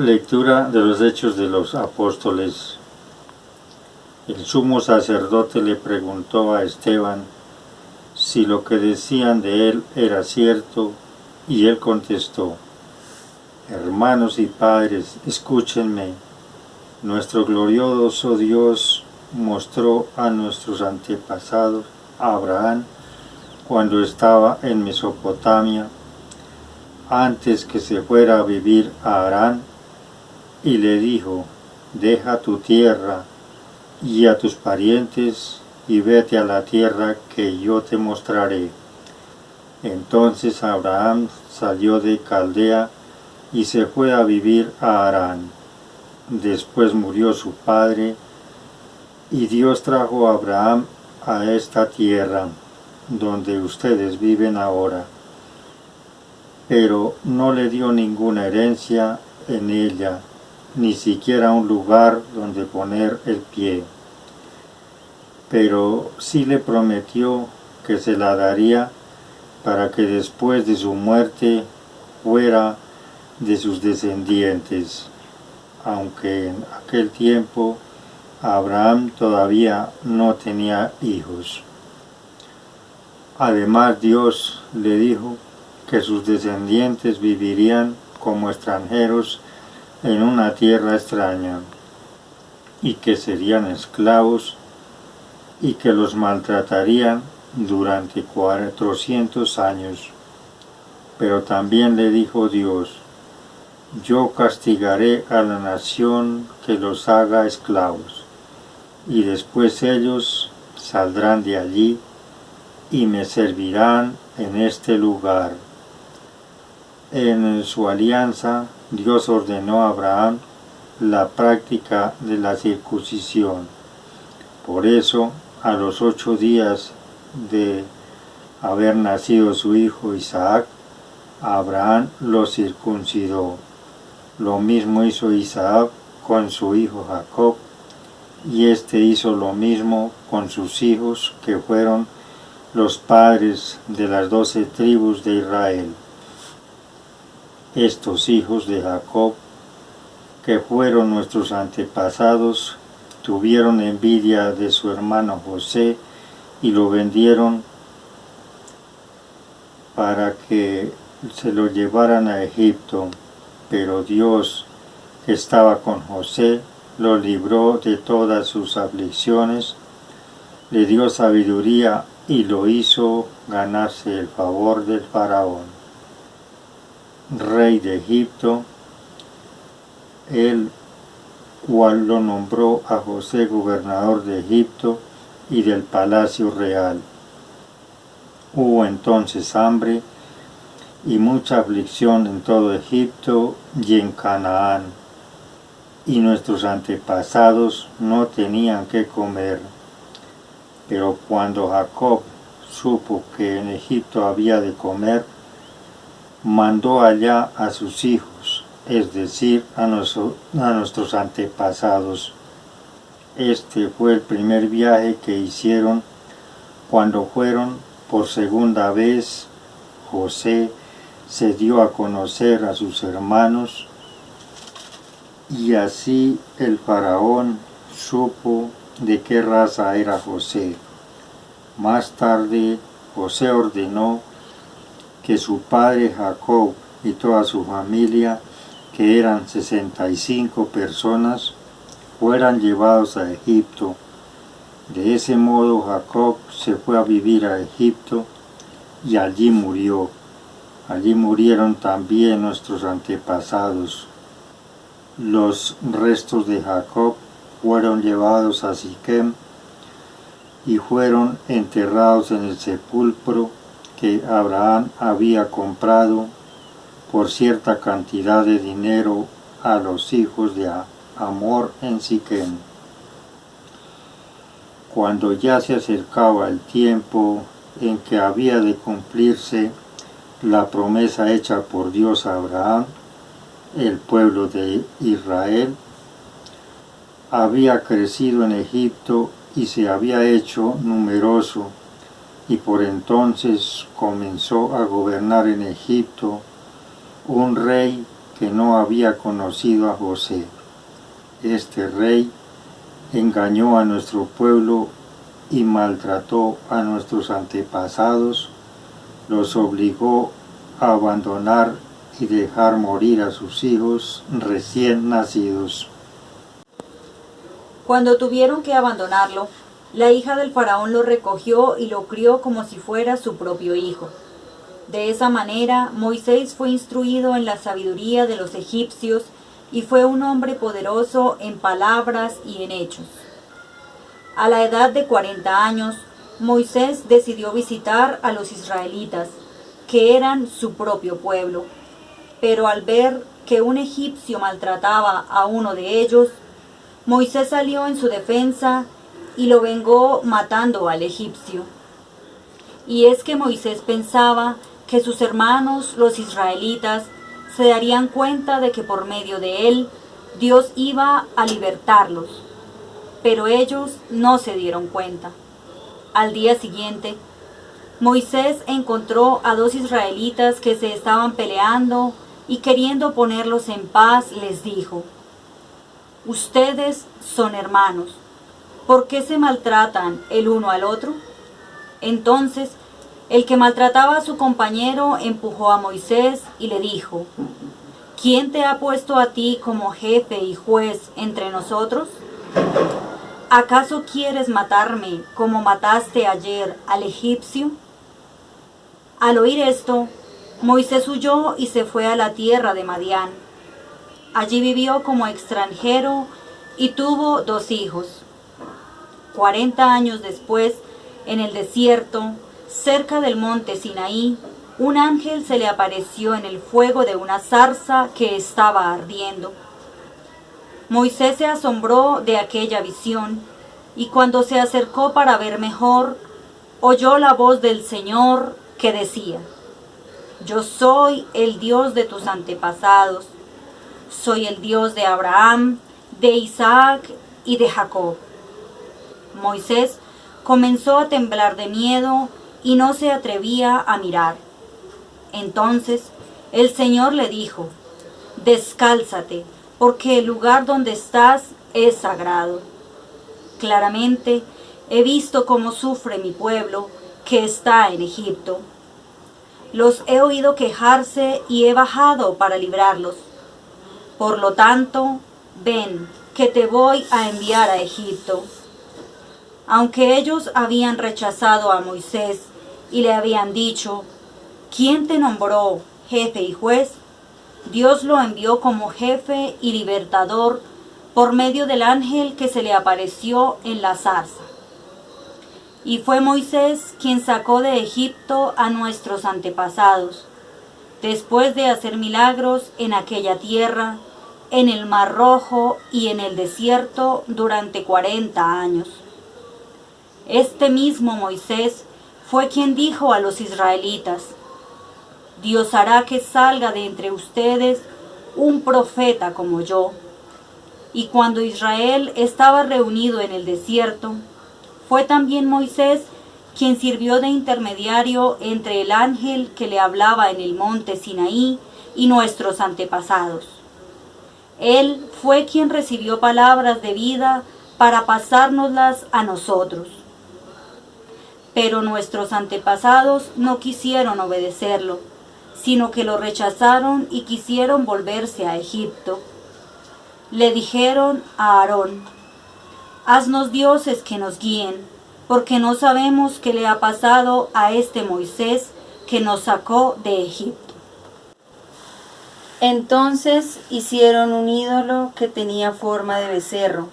Lectura de los Hechos de los Apóstoles. El sumo sacerdote le preguntó a Esteban si lo que decían de él era cierto, y él contestó: Hermanos y padres, escúchenme. Nuestro glorioso Dios mostró a nuestros antepasados, a Abraham, cuando estaba en Mesopotamia, antes que se fuera a vivir a Harán, y le dijo: deja tu tierra y a tus parientes y vete a la tierra que yo te mostraré. Entonces Abraham salió de Caldea y se fue a vivir a Harán. Después murió su padre, y Dios trajo a Abraham a esta tierra, donde ustedes viven ahora, pero no le dio ninguna herencia en ella, ni siquiera un lugar donde poner el pie. Pero sí le prometió que se la daría para que después de su muerte fuera de sus descendientes, aunque en aquel tiempo Abraham todavía no tenía hijos. Además, Dios le dijo que sus descendientes vivirían como extranjeros en una tierra extraña, y que serían esclavos, y que los maltratarían durante 400 años. Pero también le dijo Dios: yo castigaré a la nación que los haga esclavos, y después ellos saldrán de allí y me servirán en este lugar. En su alianza, Dios ordenó a Abraham la práctica de la circuncisión. Por eso, a los 8 días de haber nacido su hijo Isaac, Abraham lo circuncidó. Lo mismo hizo Isaac con su hijo Jacob, y éste hizo lo mismo con sus hijos, que fueron los padres de las 12 tribus de Israel. Estos hijos de Jacob, que fueron nuestros antepasados, tuvieron envidia de su hermano José y lo vendieron para que se lo llevaran a Egipto. Pero Dios, que estaba con José, lo libró de todas sus aflicciones, le dio sabiduría y lo hizo ganarse el favor del faraón, rey de Egipto, el cual lo nombró a José gobernador de Egipto y del palacio real. Hubo entonces hambre y mucha aflicción en todo Egipto y en Canaán, y nuestros antepasados no tenían qué comer. Pero cuando Jacob supo que en Egipto había de comer, mandó allá a sus hijos, es decir, a nuestros antepasados. Este fue el primer viaje que hicieron cuando fueron por segunda vez. José se dio a conocer a sus hermanos, y así el faraón supo de qué raza era José. Más tarde José ordenó que su padre Jacob y toda su familia, que eran 65 personas, fueran llevados a Egipto. De ese modo Jacob se fue a vivir a Egipto y allí murió. Allí murieron también nuestros antepasados. Los restos de Jacob fueron llevados a Siquem y fueron enterrados en el sepulcro que Abraham había comprado por cierta cantidad de dinero a los hijos de Hamor en Siquem. Cuando ya se acercaba el tiempo en que había de cumplirse la promesa hecha por Dios a Abraham, el pueblo de Israel había crecido en Egipto y se había hecho numeroso, y por entonces comenzó a gobernar en Egipto un rey que no había conocido a José. Este rey engañó a nuestro pueblo y maltrató a nuestros antepasados, los obligó a abandonar y dejar morir a sus hijos recién nacidos. Cuando tuvieron que abandonarlo, la hija del faraón lo recogió y lo crió como si fuera su propio hijo. De esa manera, Moisés fue instruido en la sabiduría de los egipcios y fue un hombre poderoso en palabras y en hechos. A la edad de 40 años, Moisés decidió visitar a los israelitas, que eran su propio pueblo. Pero al ver que un egipcio maltrataba a uno de ellos, Moisés salió en su defensa y lo vengó matando al egipcio. Y es que Moisés pensaba que sus hermanos, los israelitas, se darían cuenta de que por medio de él, Dios iba a libertarlos. Pero ellos no se dieron cuenta. Al día siguiente, Moisés encontró a 2 israelitas que se estaban peleando y queriendo ponerlos en paz, les dijo: «Ustedes son hermanos, ¿por qué se maltratan el uno al otro?». Entonces, el que maltrataba a su compañero empujó a Moisés y le dijo: «¿Quién te ha puesto a ti como jefe y juez entre nosotros? ¿Acaso quieres matarme como mataste ayer al egipcio?». Al oír esto, Moisés huyó y se fue a la tierra de Madián. Allí vivió como extranjero y tuvo 2 hijos. 40 años después, en el desierto, cerca del monte Sinaí, un ángel se le apareció en el fuego de una zarza que estaba ardiendo. Moisés se asombró de aquella visión, y cuando se acercó para ver mejor, oyó la voz del Señor que decía: «Yo soy el Dios de tus antepasados, soy el Dios de Abraham, de Isaac y de Jacob». Moisés comenzó a temblar de miedo y no se atrevía a mirar. Entonces el Señor le dijo: «Descálzate, porque el lugar donde estás es sagrado. Claramente he visto cómo sufre mi pueblo que está en Egipto. Los he oído quejarse y he bajado para librarlos. Por lo tanto, ven, que te voy a enviar a Egipto». Aunque ellos habían rechazado a Moisés y le habían dicho: «¿Quién te nombró jefe y juez?», Dios lo envió como jefe y libertador por medio del ángel que se le apareció en la zarza. Y fue Moisés quien sacó de Egipto a nuestros antepasados, después de hacer milagros en aquella tierra, en el Mar Rojo y en el desierto durante 40 años. Este mismo Moisés fue quien dijo a los israelitas: «Dios hará que salga de entre ustedes un profeta como yo». Y cuando Israel estaba reunido en el desierto, fue también Moisés quien sirvió de intermediario entre el ángel que le hablaba en el monte Sinaí y nuestros antepasados. Él fue quien recibió palabras de vida para pasárnoslas a nosotros. Pero nuestros antepasados no quisieron obedecerlo, sino que lo rechazaron y quisieron volverse a Egipto. Le dijeron a Aarón: «Haznos dioses que nos guíen, porque no sabemos qué le ha pasado a este Moisés que nos sacó de Egipto». Entonces hicieron un ídolo que tenía forma de becerro,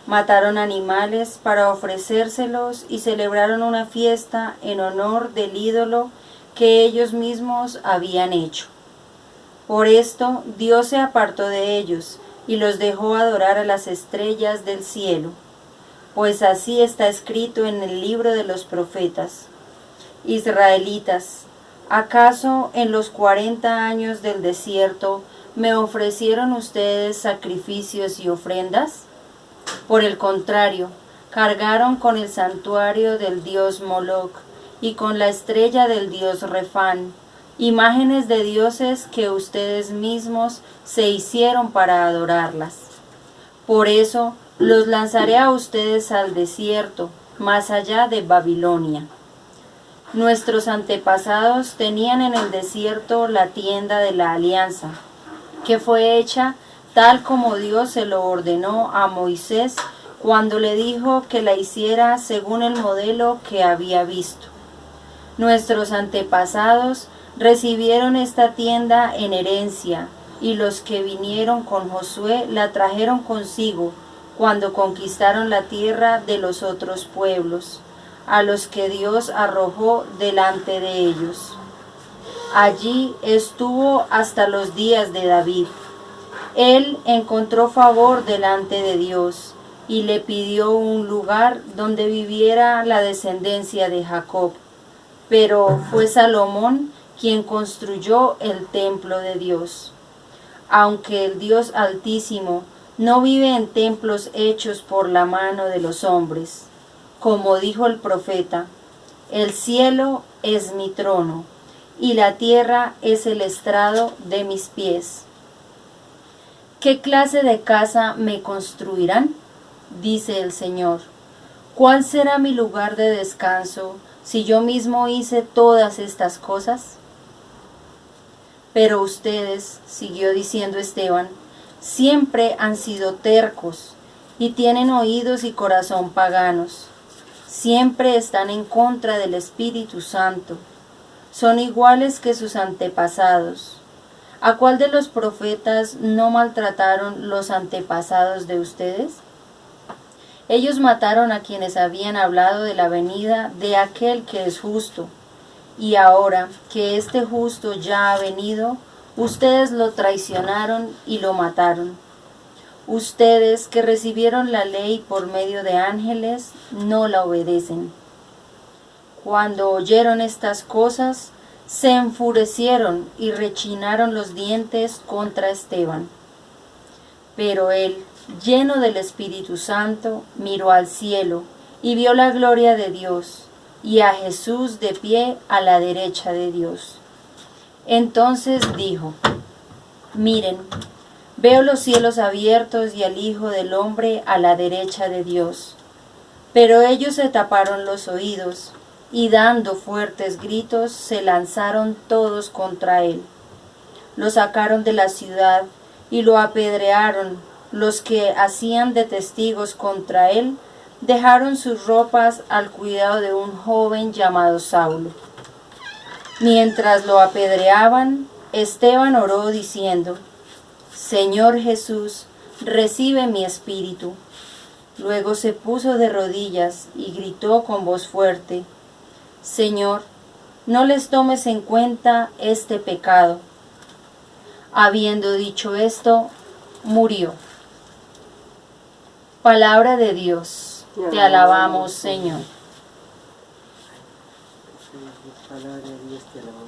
mataron animales para ofrecérselos y celebraron una fiesta en honor del ídolo que ellos mismos habían hecho. Por esto Dios se apartó de ellos y los dejó adorar a las estrellas del cielo, pues así está escrito en el libro de los profetas: «Israelitas, ¿acaso en los 40 años del desierto me ofrecieron ustedes sacrificios y ofrendas? Por el contrario, cargaron con el santuario del dios Moloc y con la estrella del dios Refán, imágenes de dioses que ustedes mismos se hicieron para adorarlas. Por eso los lanzaré a ustedes al desierto, más allá de Babilonia. Nuestros antepasados tenían en el desierto la tienda de la alianza, que fue hecha tal como Dios se lo ordenó a Moisés cuando le dijo que la hiciera según el modelo que había visto. Nuestros antepasados recibieron esta tienda en herencia, y los que vinieron con Josué la trajeron consigo cuando conquistaron la tierra de los otros pueblos, a los que Dios arrojó delante de ellos. Allí estuvo hasta los días de David. Él encontró favor delante de Dios y le pidió un lugar donde viviera la descendencia de Jacob. Pero fue Salomón quien construyó el templo de Dios. Aunque el Dios Altísimo no vive en templos hechos por la mano de los hombres, como dijo el profeta, el cielo es mi trono, y la tierra es el estrado de mis pies. ¿Qué clase de casa me construirán? Dice el Señor. ¿Cuál será mi lugar de descanso si yo mismo hice todas estas cosas? Pero ustedes, siguió diciendo Esteban, siempre han sido tercos y tienen oídos y corazón paganos. Siempre están en contra del Espíritu Santo. Son iguales que sus antepasados. ¿A cuál de los profetas no maltrataron los antepasados de ustedes? Ellos mataron a quienes habían hablado de la venida de aquel que es justo. Y ahora que este justo ya ha venido, ustedes lo traicionaron y lo mataron. Ustedes que recibieron la ley por medio de ángeles, no la obedecen. Cuando oyeron estas cosas, se enfurecieron y rechinaron los dientes contra Esteban. Pero él, lleno del Espíritu Santo, miró al cielo y vio la gloria de Dios, y a Jesús de pie a la derecha de Dios. Entonces dijo, miren, veo los cielos abiertos y al Hijo del Hombre a la derecha de Dios. Pero ellos se taparon los oídos, y dando fuertes gritos se lanzaron todos contra él. Lo sacaron de la ciudad y lo apedrearon. Los que hacían de testigos contra él dejaron sus ropas al cuidado de un joven llamado Saulo. Mientras lo apedreaban, Esteban oró diciendo, Señor Jesús, recibe mi espíritu. Luego se puso de rodillas y gritó con voz fuerte, Señor, no les tomes en cuenta este pecado. Habiendo dicho esto, murió. Palabra de Dios. Te alabamos, Señor. Palabra de Dios, te alabamos.